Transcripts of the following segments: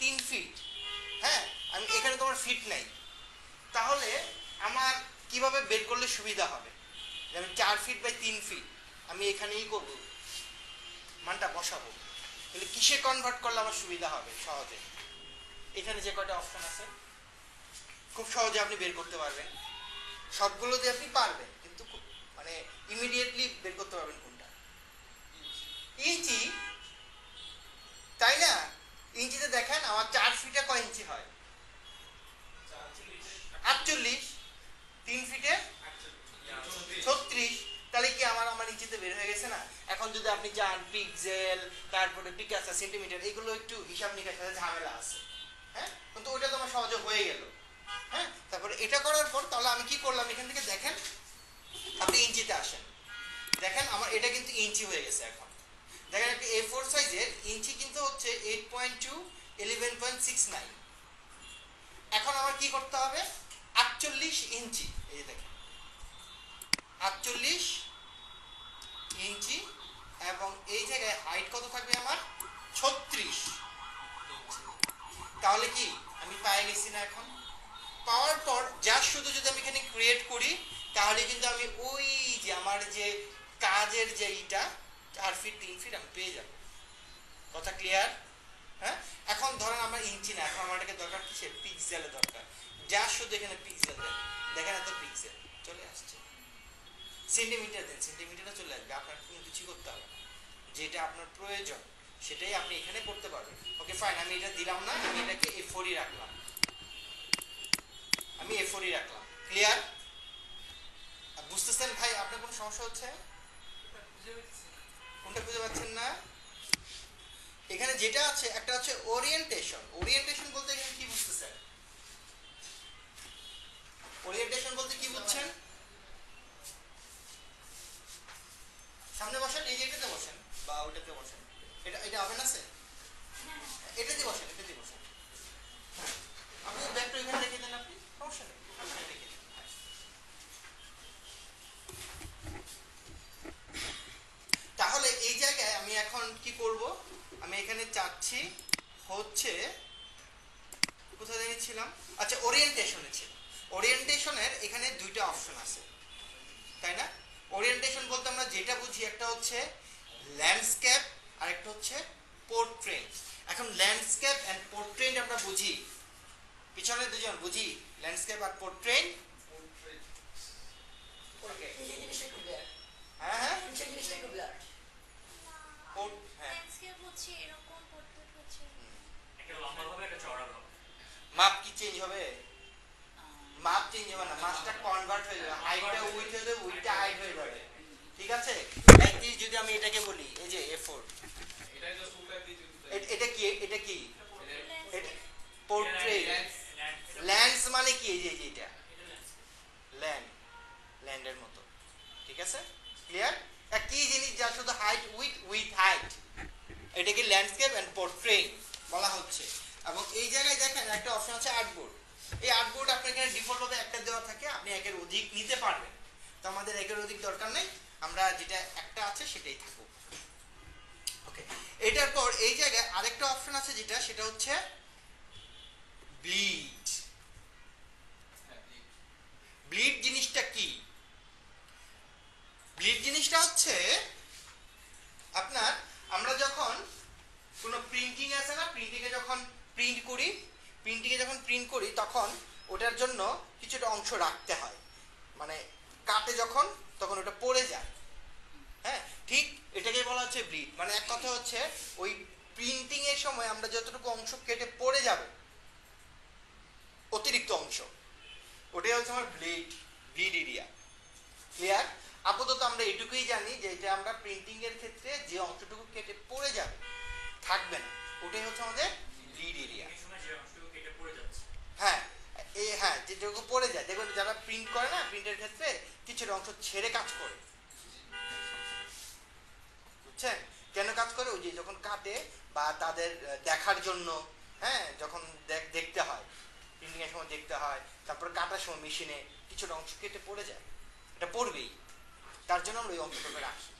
3 fit, হ্যাঁ আমি এখানে তোমার ফিট নাই, তাহলে আমার কিভাবে বের করলে সুবিধা হবে? আমি 4 ফিট বাই 3 ফিট আমি এখানেই করব, মানটা বসাবো, তাহলে কিসে কনভার্ট করলে আমার সুবিধা হবে সহজে? এখানে যে কয়টা অপশন আছে খুব সহজে আপনি বের করতে পারবেন, সবগুলো দিয়ে আপনি পারবেন, কিন্তু মানে ইমিডিয়েটলি বের করতে পারবেন কোনটা? ইঞ্চি, তাই না? ইঞ্চিতে দেখেন আমার 4 ফিটে কয় ইঞ্চি হয়? 48, 3 ফিটে 36, তাহলে কি আমার ইঞ্চিতে বের হয়ে গেছে না? এখন যদি আপনি চান পিক্সেল, তারপরে পিকাসা, সেন্টিমিটার, এগুলো একটু হিসাব নিকাশের সাথে ঝামেলা আছে, হ্যাঁ, কিন্তু ওটা তো আমার সহজে হয়ে গেল, হ্যাঁ। তারপরে এটা করার পর তাহলে আমি কি করলাম, এখান থেকে দেখেন আপনি ইঞ্চিতে আসেন, দেখেন আমার এটা কিন্তু ইঞ্চি হয়ে গেছে। এখন দেখেন একটা A4 সাইজের ইঞ্চি কিন্তু হচ্ছে 8.2 11.69। এখন আমার কি করতে হবে? 48 ইঞ্চি, এই যে দেখেন 48 ইঞ্চি, এবং এই জায়গায় হাইট কত থাকবে আমার? 36। তাহলে কি আমি পেয়ে গেছি না? এখন পাওয়ার পর যা শুধু যদি আমি এখানে ক্রিয়েট করি, তাহলে কিন্তু আমি ওই যে আমার যে কাজের যে এইটা 4 ফিট 3 ফিট আমি পেয়ে যাব। কথা ক্লিয়ার? হ্যাঁ, এখন ধরেন আমার ইঞ্চি না, এখন আমার এটাকে দরকার কিসের? পিক্সেলের দরকার। যা শুধু এখানে পিক্সেল দেন, দেখেন এত পিক্সেল চলে আসছে। সেন্টিমিটার দেন, সেন্টিমিটারে চলে আসবে, আপনার কোনো কিছু করতে হবে না, যেটা আপনার প্রয়োজন সেটাই আপনি এখানে করতে পারবেন। ওকে ফাইন, আমি এটা দিলাম না, আমি এটাকে A4 রাখলাম, আমি A4 রাখলাম। ক্লিয়ার? বুঝতেছেন ভাই? আপনার কোনো সমস্যা হচ্ছে? কোনটা বুঝতে পারছেন না? এখানে যেটা আছে একটা হচ্ছে ওরিয়েন্টেশন। ওরিয়েন্টেশন বলতে এখানে কি বুঝতেছেন? ওরিয়েন্টেশন বলতে কি বুঝছেন? সামনে বসেন, এই যেটাতে বসেন বা ওটাতে বসেন, এটা হবে না স্যার? এটাতে বসেন, এটাতে বসেন। আপনি ব্যাগটা এখানে রেখে দেন, আপনি সমস্যা নেই, এখানে রেখে দেন। তাহলে এই জায়গায় আমি এখন কি করব? আমি এখানে চাচ্ছি হচ্ছে কোথায় দেখেছিলাম, আচ্ছা ওরিয়েন্টেশনে ছিল। ওরিয়েন্টেশনের এখানে দুইটা অপশন আছে, তাই না? ওরিয়েন্টেশন বলতে আমরা যেটা বুঝি, একটা হচ্ছে ল্যান্ডস্কেপ আর একটা হচ্ছে পোর্ট্রেট। এখন ল্যান্ডস্কেপ এন্ড পোর্ট্রেট আমরা বুঝি, পিছনে দুজন বুঝি ল্যান্ডস্কেপ আর পোর্ট্রেট। ওকে, হ্যাঁ হ্যাঁ মাপ কি চেঞ্জ হবে? মাপ চেঞ্জ হবে না, মাপটা কনভার্ট হয়ে যাবে, হাইটটা উইথ হয়ে যাবে, উইথটা হাইট হয়ে যাবে, ঠিক আছে? একই যদি আমি এটাকে বলি, এই যে A4, এটা কি? এটা কি পোর্ট্রেট? ল্যান্স মানে কি? এই যে এটা ল্যান্ড, ল্যান্ডের মতো, ঠিক আছে? ক্লিয়ার? একই জিনিস, যা শুধু হাইট উইথ হাইট, এটাকে ল্যান্ডস্কেপ এন্ড পোর্ট্রেট বলা হচ্ছে। এবং এই জায়গায় দেখেন একটা অপশন আছে আর্টবোর্ড। এই আর্টবোর্ড আপনার এখানে ডিফল্ট ভাবে একটা দেওয়া থাকে, আপনি একের অধিক নিতে পারবেন, তো আমাদের একের অধিক দরকার নেই, আমরা যেটা একটা আছে সেটাই থাকুক। ওকে, এটার পর এই জায়গায় আরেকটা অপশন আছে, যেটা সেটা হচ্ছে ব্লিড। ব্লিড জিনিসটা কি? ব্লিড জিনিসটা হচ্ছে আপনার, আমরা যখন কোনো প্রিন্টিং আছে না, প্রিন্টিংয়ে যখন প্রিন্ট করি তখন ওটার জন্য কিছুটা অংশ রাখতে হয়, মানে কাটে যখন তখন ওটা পড়ে যায়, হ্যাঁ, ঠিক এটাকে বলা হচ্ছে ব্লিড। মানে এক কথা হচ্ছে ওই প্রিন্টিং এর সময় আমরা যতটুকু অংশ কেটে পড়ে যাবে, অতিরিক্ত অংশ, ওটাই হচ্ছে আমার ব্লিড এরিয়া। ক্লিয়ার? আপাতত আমরা এটুকুই জানি যে এটা আমরা প্রিন্টিং এর ক্ষেত্রে যে অংশটুকু কেটে পড়ে যাবে, থাকবে না, ওটাই হচ্ছে আমাদের ব্লিড এরিয়া। হ্যাঁ, হ্যাঁ, যেটুকু পড়ে যায়, দেখবেন যারা প্রিন্ট করে না, প্রিন্টের ক্ষেত্রে কিছুটা অংশ ছেড়ে কাজ করে, বুঝছেন? কেন কাজ করে? ওই যে যখন কাটে বা তাদের দেখার জন্য, হ্যাঁ, যখন দেখতে হয়, প্রিন্টিং এর সময় দেখতে হয়, তারপর কাটার সময় মেশিনে কিছুটা অংশ কেটে পড়ে যায়, এটা পড়বেই, তার জন্য আমরা ওই অংশটাকে রাখি।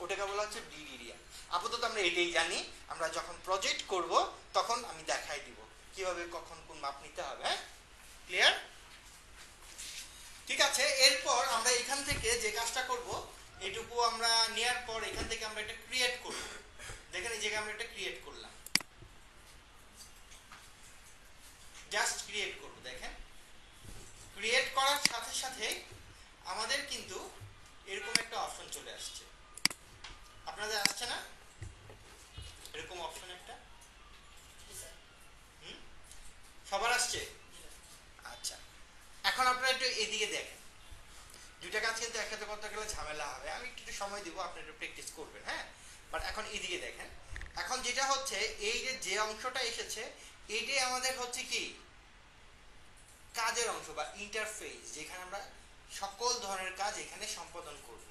ওটাকে বলা হচ্ছে ডিড এরিয়া। আপাতত আমরা এটাই জানি, আমরা যখন প্রজেক্ট করব তখন আমি দেখাই দিব কিভাবে কখন কোন মাপ নিতে হবে। হ্যাঁ, ক্লিয়ার? ঠিক আছে, এরপর আমরা এখান থেকে যে কাজটা করব, এটুকু আমরা নেওয়ার পর এখান থেকে আমরা একটা ক্রিয়েট করব। দেখেন এই জায়গায় আমরা একটা ক্রিয়েট করলাম, জাস্ট ক্রিয়েট করব। দেখেন ক্রিয়েট করার সাথে সাথে আমাদের কিন্তু এরকম একটা অপশন চলে আসছে। আপনাদের আসছে না এরকম অপশন একটা? সবার আসছে? আচ্ছা, এখন আপনারা একটু এদিকে দেখেন। দুইটা কাজ কিন্তু একসাথে করতে গেলে ঝামেলা হবে, আমি একটু সময় দিব, আপনারা একটু প্র্যাকটিস করবেন। হ্যাঁ, বাট এখন এদিকে দেখেন। এখন যেটা হচ্ছে এই যে অংশটা এসেছে এইটাই আমাদের হচ্ছে কি কাজের অংশ বা ইন্টারফেস, যেখানে আমরা সকল ধরনের কাজ এখানে সম্পাদন করব।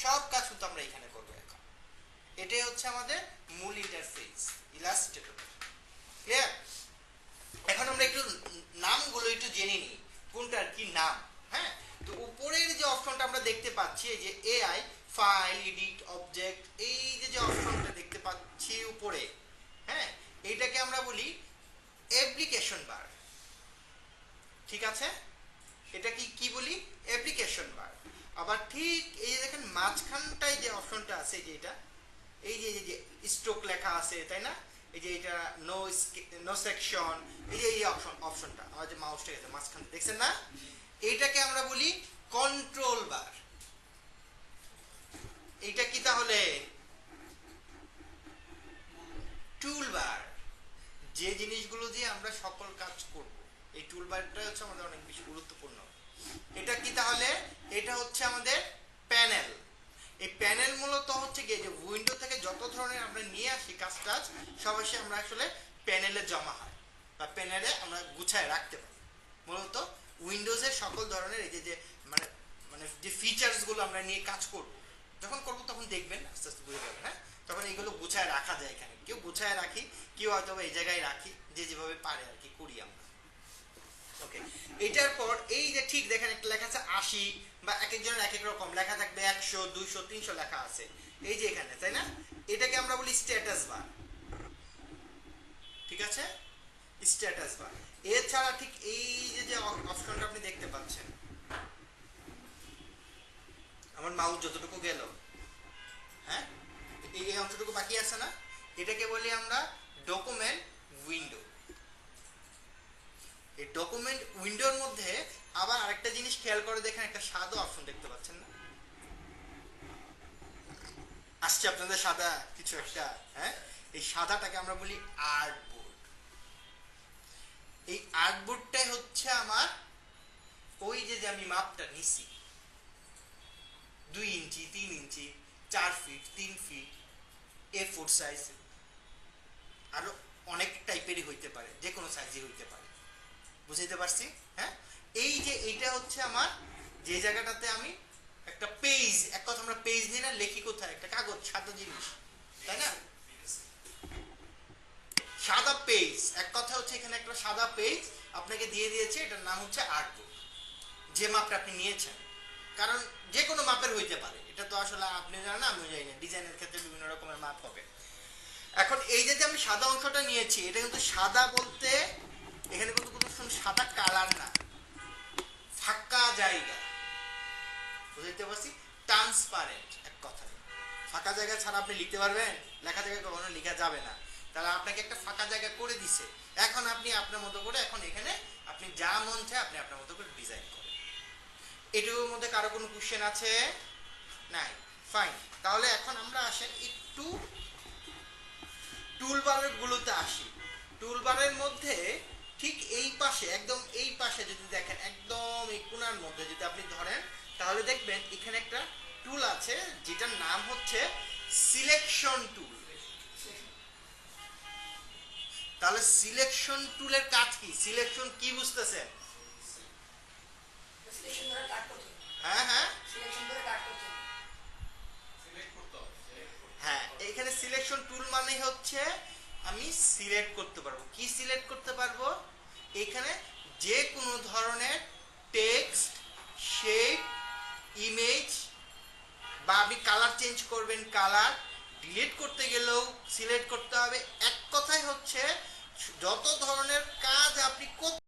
সব কাজ কিন্তু আমরা এখানে করব। এখন এটাই হচ্ছে আমাদের মূল ইন্টারফেস ইলাস্ট্রেটর। ক্লিয়ার? এখন আমরা একটু নামগুলো একটু জেনে নিই, কোনটার কি নাম। হ্যাঁ, তো উপরের যে অপশনটা আমরা দেখতে পাচ্ছি এই যে এআই ফাইল এডিট অবজেক্ট, এই যে অপশনটা দেখতে পাচ্ছি উপরে, হ্যাঁ, এইটাকে আমরা বলি অ্যাপ্লিকেশন বার। ঠিক আছে, এটা কি বলি? অ্যাপ্লিকেশন বার। আবার ঠিক এই যে দেখেন মাঝখানটায় যে অপশনটা আছে, যে এটা এই যে স্ট্রোক লেখা আছে, তাই না? এই যে এটা নো সেকশন, এই যে এই অপশনটা আমার যে মাউসটা গেছে মাঝখান দেখছেন না, এইটাকে আমরা বলি কন্ট্রোল বার। এইটা কি তাহলে? টুল বার। যে জিনিসগুলো দিয়ে আমরা সকল কাজ করব, এই টুল বারটা হচ্ছে আমাদের অনেক বেশি গুরুত্বপূর্ণ। এটা কি তাহলে? এটা হচ্ছে আমাদের প্যানেল। এই প্যানেল মূলত হচ্ছে কি যে উইন্ডো থেকে যত ধরনের আমরা নিয়ে আসি কাজ সব এসে আমরা আসলে প্যানেলে জমা হয় বা প্যানেলে আমরা গুছায় রাখতে পারি। মূলত উইন্ডোজের সকল ধরনের এই যে মানে মানে যে ফিচার্সগুলো আমরা নিয়ে কাজ করব, যখন করব তখন দেখবেন আস্তে আস্তে বুঝে যাবেন। হ্যাঁ, তখন এইগুলো গুছায় রাখা যায়। এখানে কেউ গুছায় রাখি, কেউ হয়তো এই জায়গায় রাখি, যে যেভাবে পারে আর কি করি আমরা। ওকে, এটার পর এই যে ঠিক দেখেন একটা লেখা আছে 80 বা এক একজনের এক এক রকম লেখা থাকবে, 100 200 300 লেখা আছে এই যে এখানে, তাই না? এটাকে আমরা বলি স্ট্যাটাস বার। ঠিক আছে, স্ট্যাটাস বার। এছাড়া ঠিক এই যে অপশনটা আপনি দেখতে পাচ্ছেন, আমার মাউস যতটুকু গেল, হ্যাঁ, এই অংশটুকু বাকি আছে না, এটাকে বলি আমরা ডকুমেন্ট উইন্ডো। এই ডকুমেন্ট উইন্ডোর মধ্যে আবার আরেকটা জিনিস খেয়াল করে দেখেন, একটা সাদা অপশন দেখতে পাচ্ছেন না? আসছে আপনাদের সাদা কিছু একটা। হ্যাঁ, এই সাদাটাকে আমরা বলি আর্টবোর্ড। এই আর্টবোর্ডটাই হচ্ছে আমার ওই যে আমি মাপটা নিছি 2 ইঞ্চি 3 ইঞ্চি 4 ফিট 3 ফিট A4 সাইজ, আরো অনেক টাইপেরই হইতে পারে, যে কোনো সাইজই হইতে পারে। বুঝাইতে পারছি? হ্যাঁ, এই যে এইটা হচ্ছে আমার যে জায়গাটাতে আমি একটা পেজ, এক কথা আমরা পেজ নিয়ে না লেখি কোথায়, একটা কাগজ, সাদা জিনিস, তাই না? সাদা পেজ, এক কথা হচ্ছে এখানে একটা সাদা পেজ আপনাকে দিয়ে দিয়েছে, এটার নাম হচ্ছে আর্টবোর্ড। যে মাপটা আপনি নিয়েছেন, কারণ যে কোনো মাপের হইতে পারে, এটা তো আসলে আপনি জানেন আমিও জানি না, ডিজাইনের ক্ষেত্রে বিভিন্ন রকমের মাপ হবে। এখন এই যে আমি সাদা অংশটা নিয়েছি, এটা কিন্তু সাদা বলতে এখানে কিন্তু কোনো সাদা কালার না, ফাঁকা জায়গা। বুঝতে পারছি? ট্রান্সপারেন্ট, এক কথা। ফাঁকা জায়গা ছাড়া আপনি লিখতে পারবেন? লেখা জায়গায় কখনো লেখা যাবে না। তাহলে আপনাকে একটা ফাঁকা জায়গা করে দিছে, এখন আপনি আপনার মতো করে এখন এখানে আপনি যা মন চায় আপনি আপনার মতো করে ডিজাইন করেন। এটুকুর মধ্যে কারো কোনো কোশ্চেন আছে? নাই, ফাইন। তাহলে এখন আমরা আসেন একটু টুলবারের গুলোতে আসি। টুলবারের মধ্যে ঠিক এই পাশে, একদম এই পাশে যদি দেখেন, একদম এই কোণার মধ্যে যদি আপনি ধরেন, তাহলে দেখবেন এখানে একটা টুল আছে যেটার নাম হচ্ছে সিলেকশন টুল। তাহলে সিলেকশন টুলের কাজ কি? সিলেকশন কি বুঝতেছেন? হ্যাঁ হ্যাঁ হ্যাঁ, এখানে সিলেকশন টুল মানে হচ্ছে আমি সিলেক্ট করতে পারবো। কি সিলেক্ট করতে পারবো? এখানে যে কোনো ধরনের টেক্সট, শেপ, ইমেজ বা আপনি কালার চেঞ্জ করবেন, কালার ডিলিট করতে গেলেও সিলেক্ট করতে হবে। এক কথায় হচ্ছে যত ধরনের